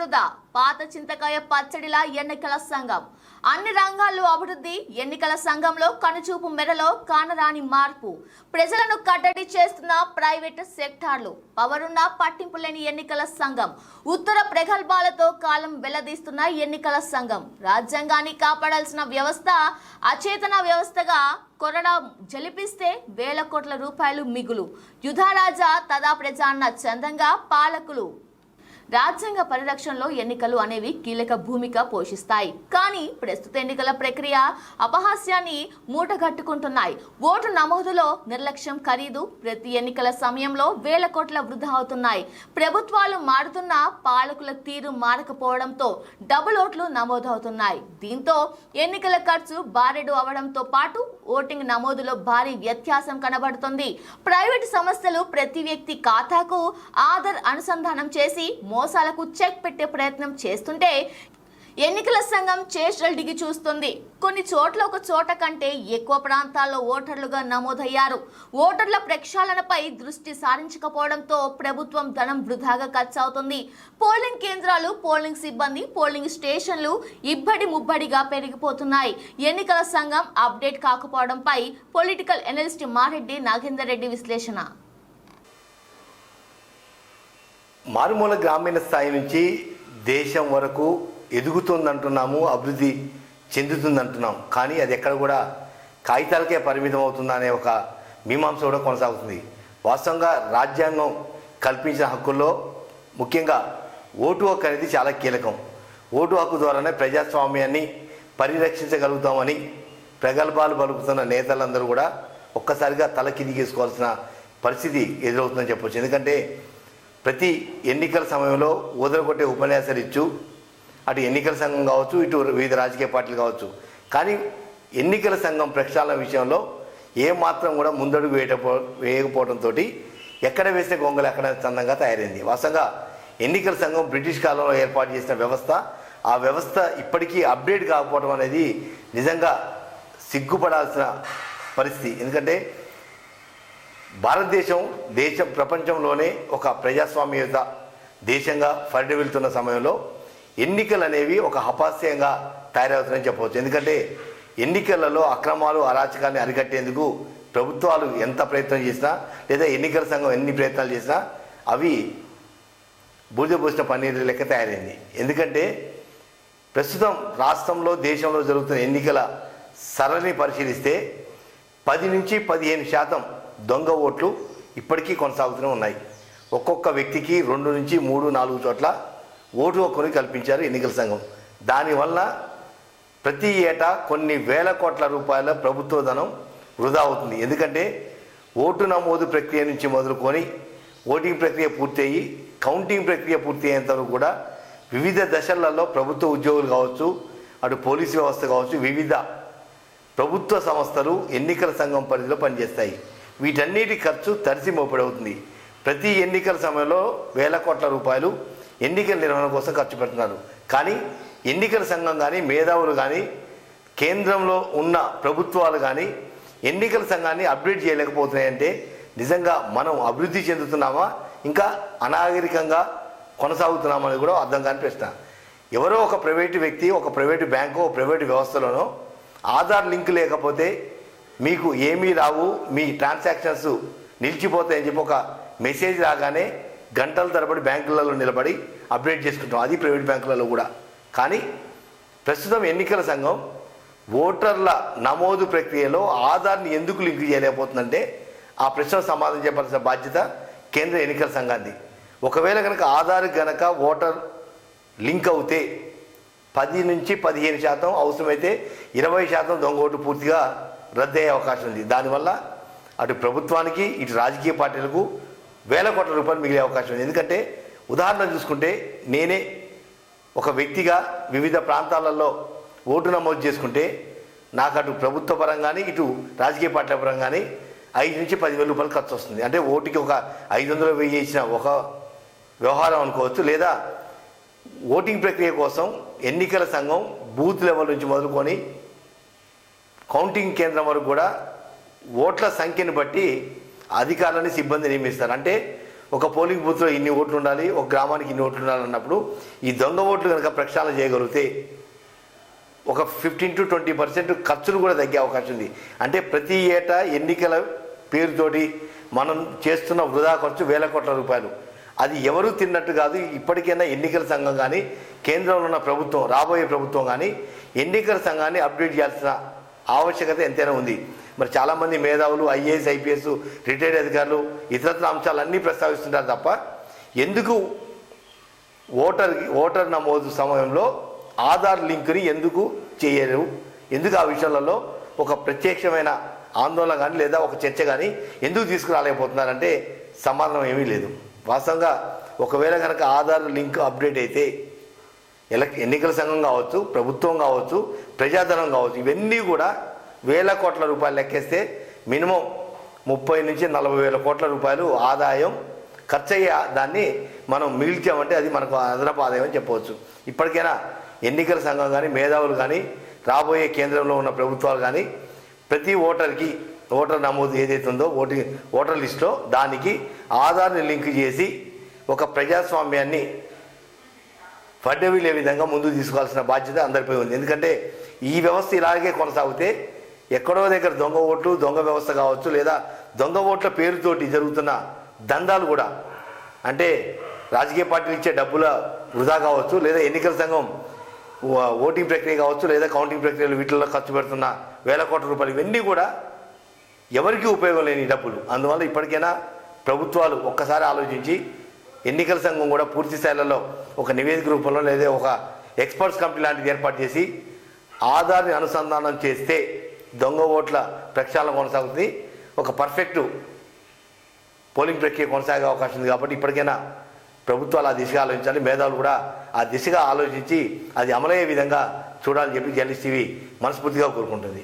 వృధా పాత చింతకాయ పచ్చడిలా ఎన్నికల సంఘం అన్ని రంగాల్లో అభివృద్ధి ఎన్నికల సంఘంలో కనుచూపు మేరలో కానరాని మార్పు ప్రజలను కట్టడి చేస్తున్న ప్రైవేట్ సెక్టార్లు పవరున్న పట్టింపు లేని ఎన్నికల సంఘం ఉత్తర ప్రగల్భాలతో కాలం వెల్లదీస్తున్న ఎన్నికల సంఘం రాజ్యాంగాన్ని కాపాడాల్సిన వ్యవస్థ అచేతన వ్యవస్థగా కొరడా జలిపిస్తే వేల కోట్ల రూపాయలు మిగులు యుధరాజా తదా ప్రజా అన్న చందంగా పాలకులు రాజ్యాంగ పరిరక్షణలో ఎన్నికలు అనేవి కీలక భూమిక పోషిస్తాయి కానీ ప్రస్తుత ఎన్నికల ప్రక్రియ అపహాస్యాన్ని మూటగట్టుకుంటున్నాయి ఓటు నమోదులో నిర్లక్ష్యం ఖరీదు ప్రతి ఎన్నికల సమయంలో వేల కోట్ల వృధా అవుతున్నాయి ప్రభుత్వాలు మారుతున్న పాలకుల తీరు మారకపోవడంతో డబుల్ ఓట్లు నమోదవుతున్నాయి దీంతో ఎన్నికల ఖర్చు బారెడు అవడంతో పాటు ఓటింగ్ నమోదులో భారీ వ్యత్యాసం కనబడుతుంది ప్రైవేటు సంస్థలు ప్రతి వ్యక్తి ఖాతాకు ఆధార్ అనుసంధానం చేసి మోసాలకు చెక్ పెట్టే ప్రయత్నం చేస్తుంటే ఎన్నికల సంఘం చేష్టలు దిగి చూస్తుంది కొన్ని చోట్ల ఒక చోట కంటే ఎక్కువ ప్రాంతాల్లో ఓటర్లుగా నమోదయ్యారు ఓటర్ల ప్రక్షాళనపై దృష్టి సారించకపోవడంతో ప్రభుత్వం ధనం వృధాగా ఖర్చు అవుతుంది పోలింగ్ కేంద్రాలు పోలింగ్ సిబ్బంది పోలింగ్ స్టేషన్లు ఇబ్బడి ముబ్బడిగా పెరిగిపోతున్నాయి ఎన్నికల సంఘం అప్డేట్ కాకపోవడంపై పొలిటికల్ ఎనలిస్ట్ మారెడ్డి నాగేందర్ రెడ్డి విశ్లేషణ మారుమూల గ్రామీణ స్థాయి నుంచి దేశం వరకు ఎదుగుతుందంటున్నాము అభివృద్ధి చెందుతుందంటున్నాం కానీ అది ఎక్కడ కూడా కాగితాలకే పరిమితం అవుతుందా అనే ఒక మీమాంస కూడా కొనసాగుతుంది వాస్తవంగా రాజ్యాంగం కల్పించిన హక్కుల్లో ముఖ్యంగా ఓటు హక్కు అనేది చాలా కీలకం ఓటు హక్కు ద్వారానే ప్రజాస్వామ్యాన్ని పరిరక్షించగలుగుతామని ప్రగల్భాలు పలుకుతున్న నేతలందరూ కూడా ఒక్కసారిగా తలకిదిగేసుకోవాల్సిన పరిస్థితి ఎదురవుతుందని చెప్పొచ్చు ఎందుకంటే ప్రతి ఎన్నికల సమయంలో ఊదరగొట్టే ఉపన్యాసాలు ఇచ్చు అటు ఎన్నికల సంఘం కావచ్చు ఇటు వివిధ రాజకీయ పార్టీలు కావచ్చు కానీ ఎన్నికల సంఘం ప్రక్షాళన విషయంలో ఏమాత్రం కూడా ముందడుగు వేయకపోవడంతో ఎక్కడ వేస్తే గొంగలు ఎక్కడ చందంగా తయారైంది వాస్తవంగా ఎన్నికల సంఘం బ్రిటిష్ కాలంలో ఏర్పాటు చేసిన వ్యవస్థ ఆ వ్యవస్థ ఇప్పటికీ అప్డేట్ కాకపోవడం అనేది నిజంగా సిగ్గుపడాల్సిన పరిస్థితి ఎందుకంటే భారతదేశం ప్రపంచంలోనే ఒక ప్రజాస్వామ్యత దేశంగా పరిడి వెళ్తున్న సమయంలో ఎన్నికలు అనేవి ఒక అపహాస్యంగా తయారవుతుందని చెప్పవచ్చు ఎందుకంటే ఎన్నికలలో అక్రమాలు అరాచకాన్ని అరికట్టేందుకు ప్రభుత్వాలు ఎంత ప్రయత్నం చేసినా లేదా ఎన్నికల సంఘం ఎన్ని ప్రయత్నాలు చేసినా అవి బూడిద పోసిన పన్నీరు లెక్క తయారైంది ఎందుకంటే ప్రస్తుతం రాష్ట్రంలో దేశంలో జరుగుతున్న ఎన్నికల సరళిని పరిశీలిస్తే 10 నుంచి 15% దొంగ ఓట్లు ఇప్పటికీ కొనసాగుతూనే ఉన్నాయి ఒక్కొక్క వ్యక్తికి 2 నుంచి 3-4 చోట్ల ఓటు హక్కుని కల్పించారు ఎన్నికల సంఘం దానివల్ల ప్రతి ఏటా కొన్ని వేల కోట్ల రూపాయల ప్రభుత్వ ధనం వృధా అవుతుంది ఎందుకంటే ఓటు నమోదు ప్రక్రియ నుంచి మొదలుకొని ఓటింగ్ ప్రక్రియ పూర్తయ్యి కౌంటింగ్ ప్రక్రియ పూర్తి అయ్యేంత వరకు కూడా వివిధ దశలలో ప్రభుత్వ ఉద్యోగులు కావచ్చు అటు పోలీసు వ్యవస్థ కావచ్చు వివిధ ప్రభుత్వ సంస్థలు ఎన్నికల సంఘం పరిధిలో పనిచేస్తాయి వీటన్నిటి ఖర్చు తడిసి మోపడవుతుంది ప్రతి ఎన్నికల సమయంలో వేల కోట్ల రూపాయలు ఎన్నికల నిర్వహణ కోసం ఖర్చు పెడుతున్నారు కానీ ఎన్నికల సంఘం కానీ మేధావులు కానీ కేంద్రంలో ఉన్న ప్రభుత్వాలు కానీ ఎన్నికల సంఘాన్ని అప్డేట్ చేయలేకపోతున్నాయంటే నిజంగా మనం అభివృద్ధి చెందుతున్నామా ఇంకా అనాగరికంగా కొనసాగుతున్నామని కూడా అర్థం కాని ప్రశ్న ఎవరో ఒక ప్రైవేటు వ్యక్తి ఒక ప్రైవేటు బ్యాంకు ప్రైవేటు వ్యవస్థలోనో ఆధార్ లింక్ లేకపోతే మీకు ఏమీ రావు మీ ట్రాన్సాక్షన్స్ నిలిచిపోతాయని చెప్పి ఒక మెసేజ్ రాగానే గంటల తరబడి బ్యాంకులలో నిలబడి అప్డేట్ చేసుకుంటాం అది ప్రైవేట్ బ్యాంకులలో కూడా కానీ ప్రస్తుతం ఎన్నికల సంఘం ఓటర్ల నమోదు ప్రక్రియలో ఆధార్ని ఎందుకు లింక్ చేయలేకపోతుందంటే ఆ ప్రశ్నకు సమాధానం చెప్పాల్సిన బాధ్యత కేంద్ర ఎన్నికల సంఘాన్ని ఒకవేళ కనుక ఆధార్ కనుక ఓటర్ లింక్ అవుతే 10 నుంచి 15% అవసరమైతే 20% దొంగ ఓటు పూర్తిగా రద్దయ్యే అవకాశం ఉంది దానివల్ల అటు ప్రభుత్వానికి ఇటు రాజకీయ పార్టీలకు వేల కోట్ల రూపాయలు మిగిలే అవకాశం ఉంది ఎందుకంటే ఉదాహరణ చూసుకుంటే నేనే ఒక వ్యక్తిగా వివిధ ప్రాంతాలలో ఓటు నమోదు చేసుకుంటే నాకు అటు ప్రభుత్వ పరంగానే ఇటు రాజకీయ పార్టీల పరంగానే 5 నుంచి 10,000 రూపాయలు ఖర్చు వస్తుంది అంటే ఓటుకి ఒక 500 వెయ్యి ఇచ్చిన ఒక వ్యవహారం అనుకోవచ్చు లేదా ఓటింగ్ ప్రక్రియ కోసం ఎన్నికల సంఘం బూత్ లెవెల్ నుంచి మొదలుకొని కౌంటింగ్ కేంద్రం వరకు కూడా ఓట్ల సంఖ్యను బట్టి అధికారులని సిబ్బంది నియమిస్తారు అంటే ఒక పోలింగ్ బూత్లో ఇన్ని ఓట్లు ఉండాలి, ఒక గ్రామానికి ఇన్ని ఓట్లు ఉండాలి అన్నప్పుడు ఈ దొంగ ఓట్లు కనుక ప్రక్షాళన చేయగలిగితే ఒక 15 to 20% ఖర్చులు కూడా తగ్గే అవకాశం ఉంది. అంటే ప్రతి ఏటా ఎన్నికల పేరుతోటి మనం చేస్తున్న వృధా ఖర్చు వేల కోట్ల రూపాయలు. అది ఎవరు తిన్నట్టు కాదు. ఇప్పటికైనా ఎన్నికల సంఘం కానీ, కేంద్రంలో ఉన్న ప్రభుత్వం, రాబోయే ప్రభుత్వం కానీ ఎన్నికల సంఘాన్ని అప్డేట్ చేయాల్సిన ఆవశ్యకత ఎంతైనా ఉంది. మరి చాలామంది మేధావులు, ఐఏఎస్, ఐపీఎస్, రిటైర్డ్ అధికారులు ఇతరత్ర అంశాలన్నీ ప్రస్తావిస్తుంటారు తప్ప ఎందుకు ఓటర్ నమోదు సమయంలో ఆధార్ లింక్ని ఎందుకు చేయరు, ఎందుకు ఆ విషయాలలో ఒక ప్రత్యక్షమైన ఆందోళన కానీ లేదా ఒక చర్చ కానీ ఎందుకు తీసుకురాలేకపోతున్నారంటే సమాధానం ఏమీ లేదు. వాస్తవంగా ఒకవేళ కనుక ఆధార్ లింక్ అప్డేట్ అయితే ఎన్నికల సంఘం కావచ్చు, ప్రభుత్వం కావచ్చు, ప్రజాధనం కావచ్చు, ఇవన్నీ కూడా వేల కోట్ల రూపాయలు లెక్కేస్తే మినిమం 30 నుంచి 40 వేల కోట్ల రూపాయలు ఆదాయం ఖర్చు అయ్యే దాన్ని మనం మిగిల్చామంటే అది మనకు అదనపు ఆదాయం అని చెప్పవచ్చు. ఇప్పటికైనా ఎన్నికల సంఘం కానీ, మేధావులు కానీ, రాబోయే కేంద్రంలో ఉన్న ప్రభుత్వాలు కానీ ప్రతి ఓటర్కి ఓటర్ నమోదు ఏదైతే ఉందో ఓటర్ లిస్టులో దానికి ఆధార్ని లింక్ చేసి ఒక ప్రజాస్వామ్యాన్ని ఫడ్డవిలే విధంగా ముందుకు తీసుకోవాల్సిన బాధ్యత అందరిపై ఉంది. ఎందుకంటే ఈ వ్యవస్థ ఇలాగే కొనసాగితే ఎక్కడో దగ్గర దొంగ ఓట్లు, దొంగ వ్యవస్థ కావచ్చు, లేదా దొంగ ఓట్ల పేరుతోటి జరుగుతున్న దందాలు కూడా, అంటే రాజకీయ పార్టీలు ఇచ్చే డబ్బుల వృధా కావచ్చు, లేదా ఎన్నికల సంఘం ఓటింగ్ ప్రక్రియ కావచ్చు, లేదా కౌంటింగ్ ప్రక్రియలు వీటిల్లో ఖర్చు పెడుతున్న వేల కోట్ల రూపాయలు, ఇవన్నీ కూడా ఎవరికి ఉపయోగం లేని డబ్బులు. అందువల్ల ఇప్పటికైనా ప్రభుత్వాలు ఒక్కసారి ఆలోచించి ఎన్నికల సంఘం కూడా పూర్తి స్థాయిలలో ఒక నివేదిక రూపంలో లేదా ఒక ఎక్స్పర్ట్స్ కమిటీ లాంటిది ఏర్పాటు చేసి ఆధార్ని అనుసంధానం చేస్తే దొంగ ఓట్ల ప్రక్షాళన కొనసాగుతుంది, ఒక పర్ఫెక్ట్ పోలింగ్ ప్రక్రియ కొనసాగే అవకాశం ఉంది. కాబట్టి ఇప్పటికైనా ప్రభుత్వాలు ఆ దిశగా ఆలోచించాలి, మేధావులు కూడా ఆ దిశగా ఆలోచించి అది అమలయ్యే విధంగా చూడాలని చెప్పి జర్నలిస్ట్ టీవీ మనస్ఫూర్తిగా కోరుకుంటుంది.